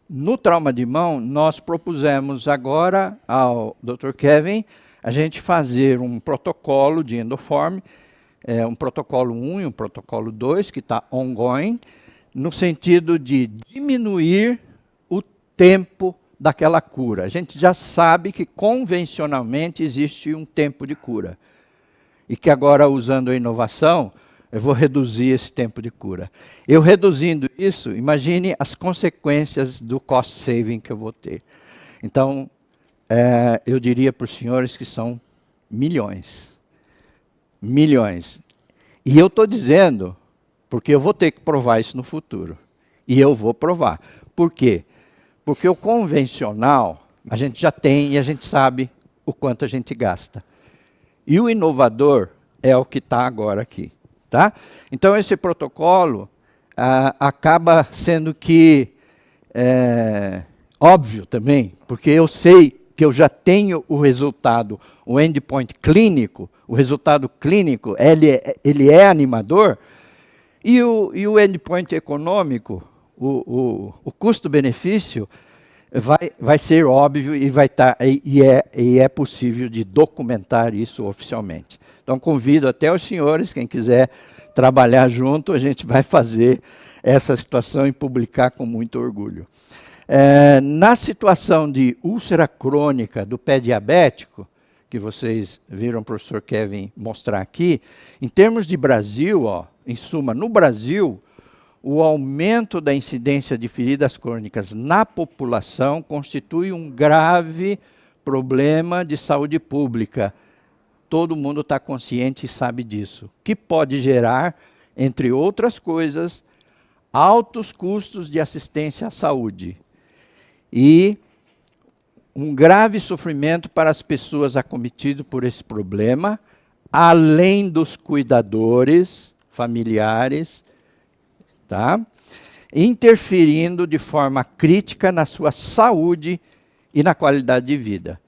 no trauma de mão, nós propusemos agora ao Dr. Kevin a gente fazer um protocolo de Endoform, um protocolo 1 e um protocolo 2, que está ongoing, no sentido de diminuir o tempo daquela cura. A gente já sabe que convencionalmente existe um tempo de cura. E que agora, usando a inovação, eu vou reduzir esse tempo de cura. Eu reduzindo isso, imagine as consequências do cost saving que eu vou ter. Então, eu diria para os senhores que são milhões. Milhões. E eu estou dizendo, porque eu vou ter que provar isso no futuro. E eu vou provar. Por quê? Porque o convencional, a gente já tem e a gente sabe o quanto a gente gasta. E o inovador é o que está agora aqui. Tá? Então, esse protocolo acaba sendo que óbvio também, porque eu sei que eu já tenho o resultado, o endpoint clínico, o resultado clínico, ele é animador, e o endpoint econômico, o custo-benefício, vai ser óbvio e vai estar, e é possível de documentar isso oficialmente. Então, convido até os senhores, quem quiser trabalhar junto, a gente vai fazer essa situação e publicar com muito orgulho. Na situação de úlcera crônica do pé diabético, que vocês viram o professor Kevin mostrar aqui, em termos de Brasil, em suma, no Brasil, o aumento da incidência de feridas crônicas na população constitui um grave problema de saúde pública. Todo mundo está consciente e sabe disso, que pode gerar, entre outras coisas, altos custos de assistência à saúde e um grave sofrimento para as pessoas acometidas por esse problema, além dos cuidadores, familiares, tá? Interferindo de forma crítica na sua saúde e na qualidade de vida.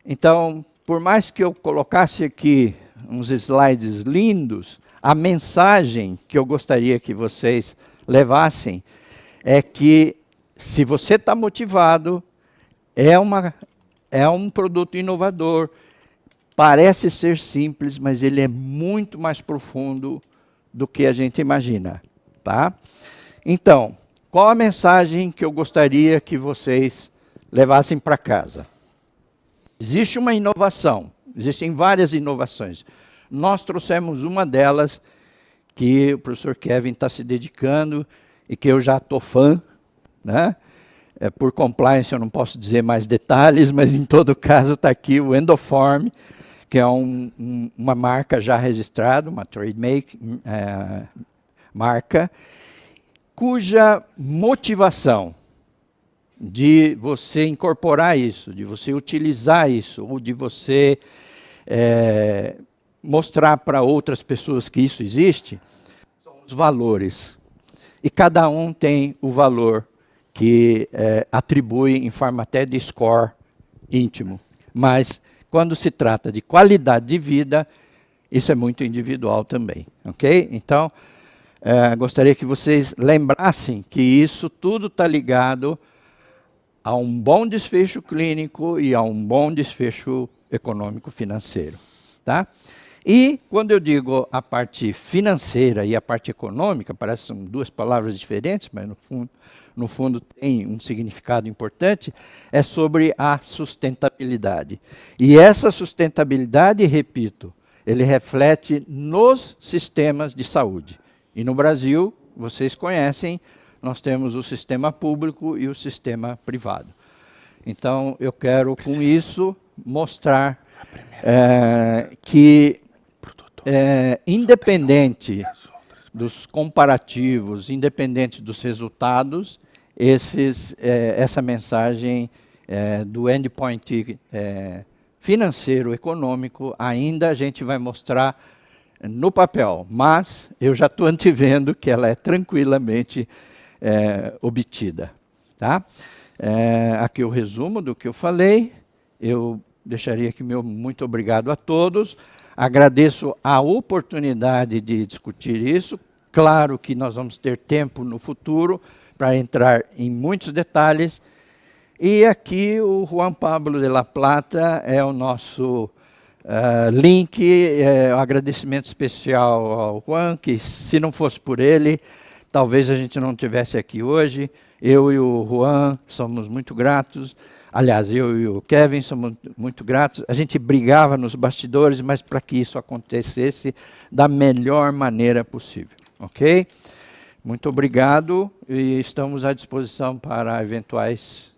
Então, por mais que eu colocasse aqui uns slides lindos, a mensagem que eu gostaria que vocês levassem é que, se você está motivado, é um produto inovador, parece ser simples, mas ele é muito mais profundo do que a gente imagina, tá? Então, qual a mensagem que eu gostaria que vocês levassem para casa? Existe uma inovação, existem várias inovações. Nós trouxemos uma delas que o professor Kevin está se dedicando e que eu já estou fã, né? Por compliance eu não posso dizer mais detalhes, mas em todo caso está aqui o Endoform, que é uma marca já registrada, uma trademark, marca, cuja motivação de você incorporar isso, de você utilizar isso, ou de você mostrar para outras pessoas que isso existe, são os valores. E cada um tem o valor que atribui em forma até de score íntimo. Mas, quando se trata de qualidade de vida, isso é muito individual também, ok? Então, gostaria que vocês lembrassem que isso tudo está ligado a um bom desfecho clínico e a um bom desfecho econômico-financeiro, tá? E, quando eu digo a parte financeira e a parte econômica, parecem duas palavras diferentes, mas no fundo tem um significado importante, é sobre a sustentabilidade. E essa sustentabilidade, repito, ele reflete nos sistemas de saúde. E no Brasil, vocês conhecem, nós temos o sistema público e o sistema privado. Então, eu quero, com isso, mostrar que, independente dos comparativos, independente dos resultados, essa mensagem do endpoint financeiro, econômico, ainda a gente vai mostrar no papel, mas eu já estou antevendo que ela é tranquilamente obtida. Tá? Aqui o resumo do que eu falei. Eu deixaria aqui meu muito obrigado a todos. Agradeço a oportunidade de discutir isso. Claro que nós vamos ter tempo no futuro para entrar em muitos detalhes. E aqui o Juan Pablo de la Plata é o nosso link, agradecimento especial ao Juan, que se não fosse por ele, talvez a gente não estivesse aqui hoje. Eu e o Juan somos muito gratos. Aliás, eu e o Kevin somos muito gratos. A gente brigava nos bastidores, mas para que isso acontecesse da melhor maneira possível. Ok? Muito obrigado e estamos à disposição para eventuais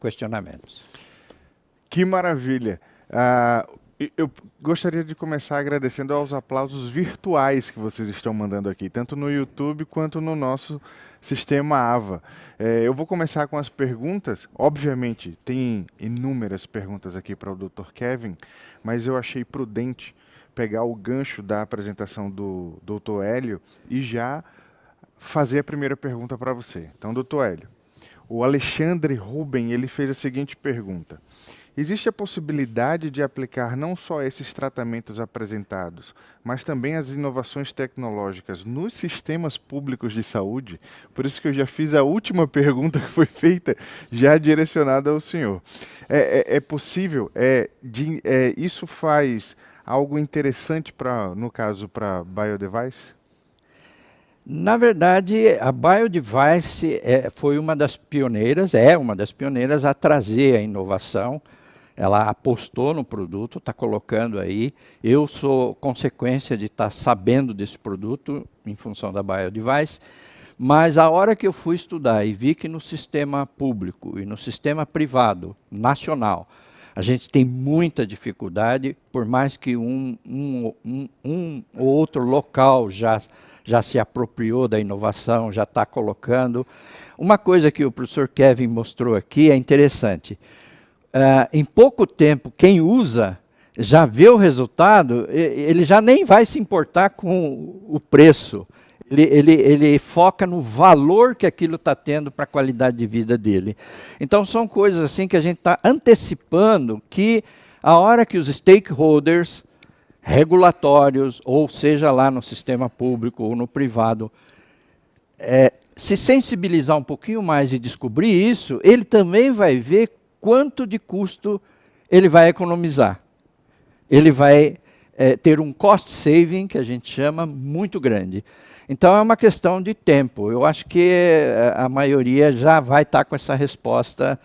questionamentos. Que maravilha! Eu gostaria de começar agradecendo aos aplausos virtuais que vocês estão mandando aqui, tanto no YouTube quanto no nosso sistema AVA. Eu vou começar com as perguntas. Obviamente, tem inúmeras perguntas aqui para o Dr. Kevin, mas eu achei prudente pegar o gancho da apresentação do Dr. Hélio e já fazer a primeira pergunta para você. Então, Dr. Hélio, o Alexandre Ruben, ele fez a seguinte pergunta. Existe a possibilidade de aplicar não só esses tratamentos apresentados, mas também as inovações tecnológicas nos sistemas públicos de saúde? Por isso que eu já fiz a última pergunta que foi feita, já direcionada ao senhor. É possível? Isso faz algo interessante, no caso, para BioDevice? Na verdade, a BioDevice foi uma das pioneiras, é uma das pioneiras a trazer a inovação ela apostou no produto, está colocando aí. Eu sou consequência de estar sabendo desse produto em função da BioDevice, mas a hora que eu fui estudar e vi que no sistema público e no sistema privado, nacional, a gente tem muita dificuldade, por mais que um ou outro local já se apropriou da inovação, já está colocando. Uma coisa que o professor Kevin mostrou aqui é interessante. Em pouco tempo, quem usa já vê o resultado, ele já nem vai se importar com o preço. Ele foca no valor que aquilo está tendo para a qualidade de vida dele. Então, são coisas assim que a gente está antecipando que a hora que os stakeholders regulatórios, ou seja lá no sistema público ou no privado, se sensibilizar um pouquinho mais e descobrir isso, ele também vai ver quanto de custo ele vai economizar. Ele vai ter um cost saving, que a gente chama, muito grande. Então é uma questão de tempo. Eu acho que a maioria já vai estar com essa resposta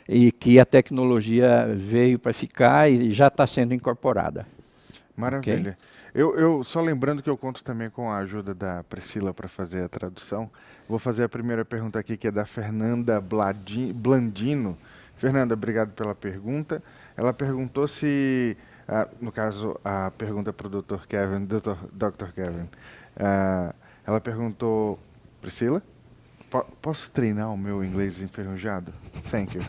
e que a tecnologia veio para ficar e já está sendo incorporada. Maravilha. Okay? Eu só lembrando que eu conto também com a ajuda da Priscila para fazer a tradução. Vou fazer a primeira pergunta aqui, que é da Fernanda Blandino. Fernanda, obrigado pela pergunta. Ela perguntou se, no caso, a pergunta para o Dr. Kevin, Dr. Kevin. Ela perguntou, Priscila, posso treinar o meu inglês enferrujado? Thank you.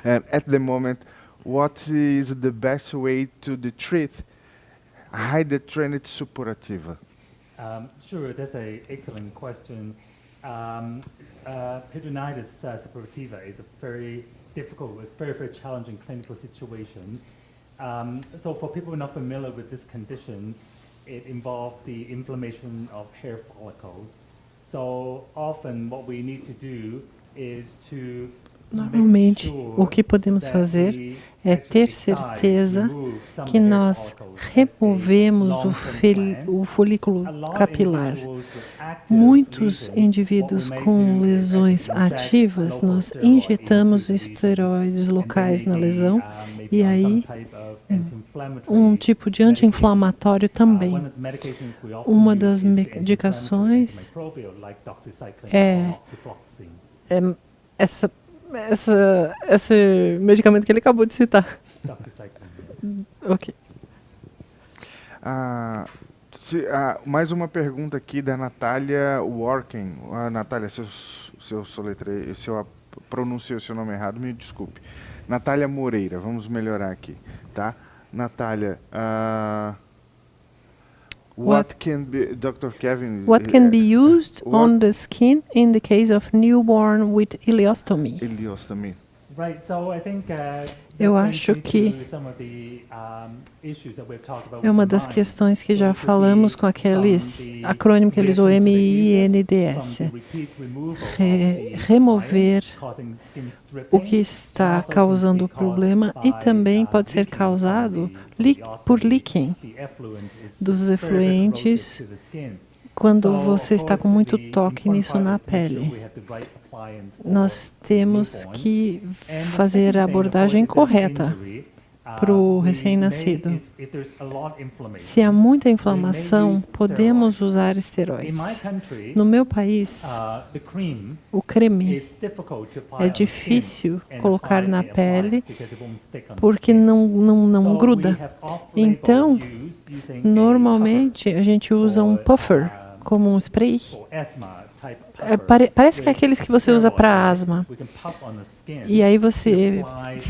And at the moment, what is the best way to treat hydrogenated suppurativa? Sure, that's an excellent question. Hidradenitis suppurativa is a very difficult, very challenging clinical situation. So for people not familiar with this condition, it involves the inflammation of hair follicles. So often what we need to do is to Normalmente, o que podemos fazer é ter certeza que nós removemos o folículo capilar. Muitos indivíduos com lesões ativas, nós injetamos esteroides locais na lesão e aí um tipo de anti-inflamatório também. Uma das medicações é esse medicamento que ele acabou de citar. Ok. Mais uma pergunta aqui da Natália Working. Natália, se eu pronunciei o seu nome errado, me desculpe. Natália Moreira, vamos melhorar aqui, tá? Natália, what can be, Dr. Kevin? What can be used on the skin in the case of newborn with ileostomy? Ileostomy. Right, so I think eu acho que é uma das questões que já falamos com aqueles acrônimo que eles usam, MINDS. Remover o que está causando o problema e também pode ser causado por leaking dos efluentes quando você está com muito toque nisso na pele. Nós temos que fazer a abordagem correta para o recém-nascido. Se há muita inflamação, podemos usar esteroides. No meu país, o creme é difícil colocar na pele porque não gruda. Então, normalmente a gente usa um puffer como um spray. Parece que é aqueles que você usa para asma. E aí você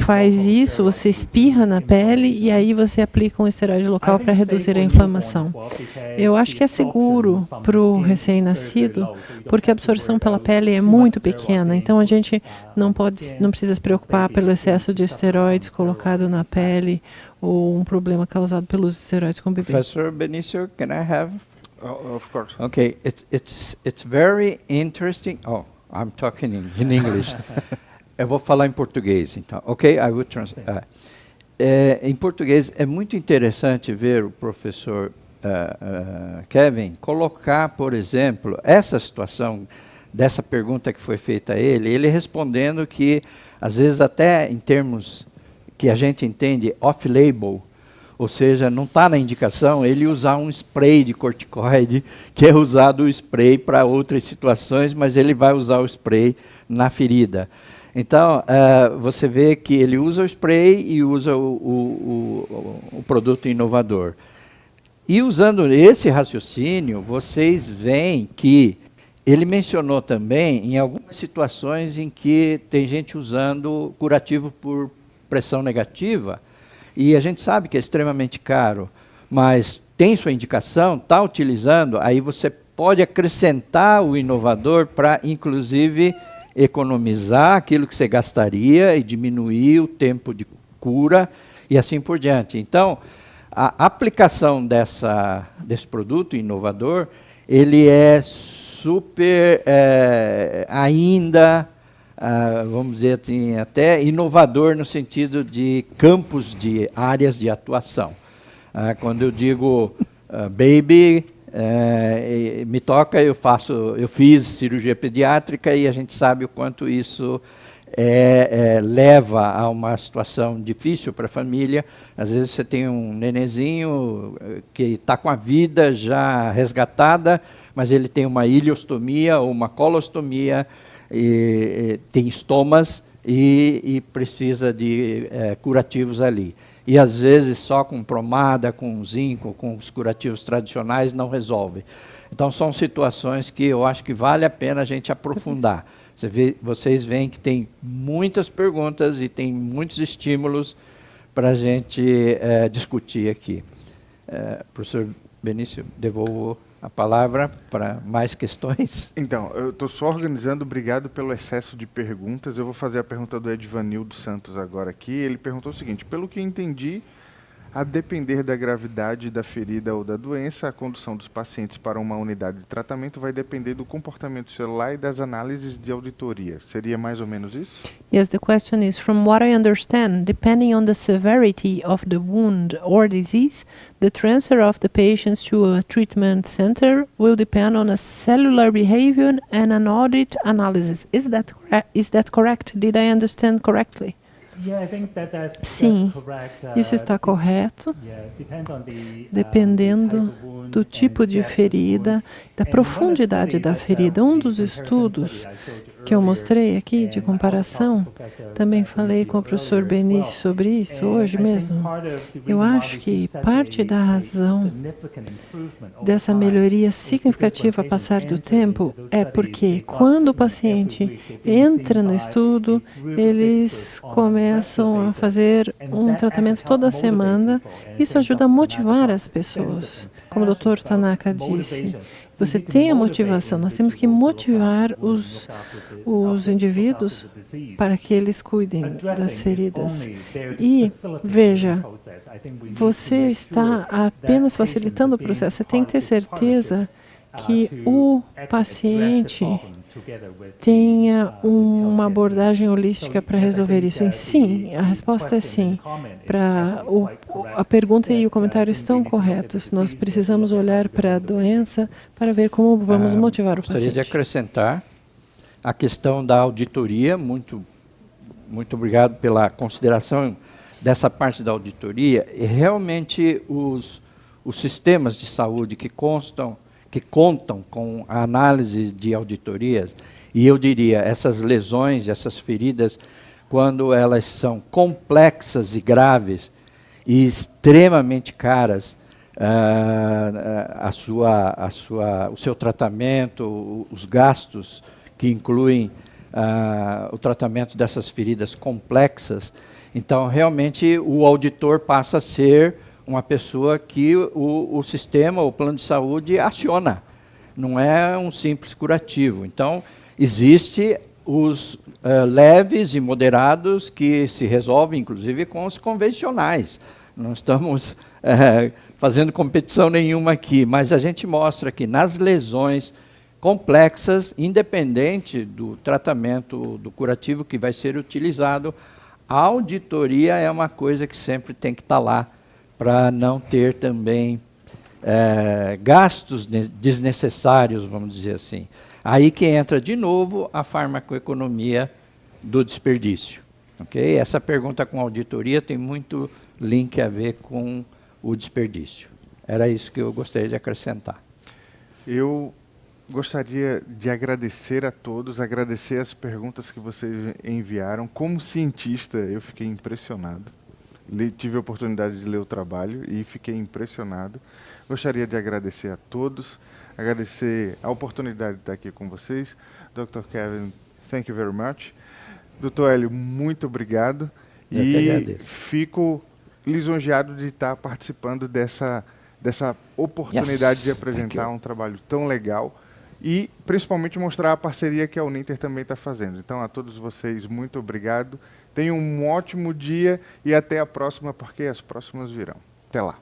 faz isso, você espirra na pele e aí você aplica um esteroide local para reduzir a inflamação. Eu acho que é seguro para o recém-nascido, porque a absorção pela pele é muito pequena. Então a gente não precisa se preocupar pelo excesso de esteroides colocado na pele ou um problema causado pelos esteroides com o bebê. Professor Benício, can I have? Of course. Okay, it's very interesting. Oh, I'm talking in English. Eu vou falar em português, então. Ok, I will translate. Em português é muito interessante ver o professor Kevin colocar, por exemplo, essa situação dessa pergunta que foi feita a ele respondendo que às vezes até em termos que a gente entende off-label, ou seja, não está na indicação ele usar um spray de corticoide, que é usado o spray para outras situações, mas ele vai usar o spray na ferida. Então, você vê que ele usa o spray e usa o produto inovador. E usando esse raciocínio, vocês veem que ele mencionou também em algumas situações em que tem gente usando curativo por pressão negativa, e a gente sabe que é extremamente caro, mas tem sua indicação, está utilizando, aí você pode acrescentar o inovador para, inclusive, economizar aquilo que você gastaria e diminuir o tempo de cura e assim por diante. Então, a aplicação desse produto inovador, ele é super ainda, vamos dizer assim, até inovador no sentido de campos de áreas de atuação. Quando eu digo baby, me toca, eu fiz cirurgia pediátrica e a gente sabe o quanto isso leva a uma situação difícil para a família. Às vezes você tem um nenenzinho que está com a vida já resgatada, mas ele tem uma ileostomia ou uma colostomia, e tem estomas e precisa de curativos ali. E às vezes só com pomada, com zinco, com os curativos tradicionais não resolve. Então são situações que eu acho que vale a pena a gente aprofundar. Vocês veem que tem muitas perguntas e tem muitos estímulos para a gente discutir aqui. Professor Benício, devolvo a palavra para mais questões. Então, eu estou só organizando, obrigado pelo excesso de perguntas. Eu vou fazer a pergunta do Edvanildo Santos agora aqui. Ele perguntou o seguinte: pelo que entendi, a depender da gravidade da ferida ou da doença, a condução dos pacientes para uma unidade de tratamento vai depender do comportamento celular e das análises de auditoria. Seria mais ou menos isso? Yes, the question is, from what I understand, depending on the severity of the wound or disease, the transfer of the patients to a treatment center will depend on a cellular behavior and an audit analysis. Is that correct? Did I understand correctly? Yeah, I think that's Sim, correct. isso está correto, Depends on the, dependendo do tipo de ferida, da profundidade da ferida. Um dos estudos que eu mostrei aqui de comparação, também falei com o professor Benício sobre isso hoje mesmo. Eu acho que parte da razão dessa melhoria significativa a passar do tempo é porque quando o paciente entra no estudo, eles começam a fazer um tratamento toda semana. Isso ajuda a motivar as pessoas. Como o Dr. Tanaka disse, você tem a motivação, nós temos que motivar os indivíduos para que eles cuidem das feridas. E, veja, você está apenas facilitando o processo, você tem que ter certeza que o paciente tenha uma abordagem holística para resolver isso. E sim, a resposta é sim. A pergunta e o comentário estão corretos. Nós precisamos olhar para a doença para ver como vamos motivar o paciente. Gostaria de acrescentar a questão da auditoria. Muito obrigado pela consideração dessa parte da auditoria. E realmente os sistemas de saúde que contam com a análise de auditorias, e eu diria, essas lesões, essas feridas, quando elas são complexas e graves e extremamente caras, o seu tratamento, os gastos que incluem o tratamento dessas feridas complexas, então realmente o auditor passa a ser uma pessoa que o sistema, o plano de saúde aciona. Não é um simples curativo. Então, existe os leves e moderados que se resolvem, inclusive, com os convencionais. Não estamos fazendo competição nenhuma aqui, mas a gente mostra que nas lesões complexas, independente do tratamento do curativo que vai ser utilizado, a auditoria é uma coisa que sempre tem que estar lá, para não ter também gastos desnecessários, vamos dizer assim. Aí que entra de novo a farmacoeconomia do desperdício. Ok? Essa pergunta com auditoria tem muito link a ver com o desperdício. Era isso que eu gostaria de acrescentar. Eu gostaria de agradecer a todos, agradecer as perguntas que vocês enviaram. Como cientista, eu fiquei impressionado. Tive a oportunidade de ler o trabalho e fiquei impressionado. Gostaria de agradecer a todos, agradecer a oportunidade de estar aqui com vocês. Dr. Kevin, thank you very much. Dr. Hélio, muito obrigado. Eu que agradeço. Fico lisonjeado de estar participando dessa oportunidade de apresentar um trabalho tão legal e principalmente mostrar a parceria que a Uninter também está fazendo. Então, a todos vocês, muito obrigado. Tenham um ótimo dia e até a próxima, porque as próximas virão. Até lá.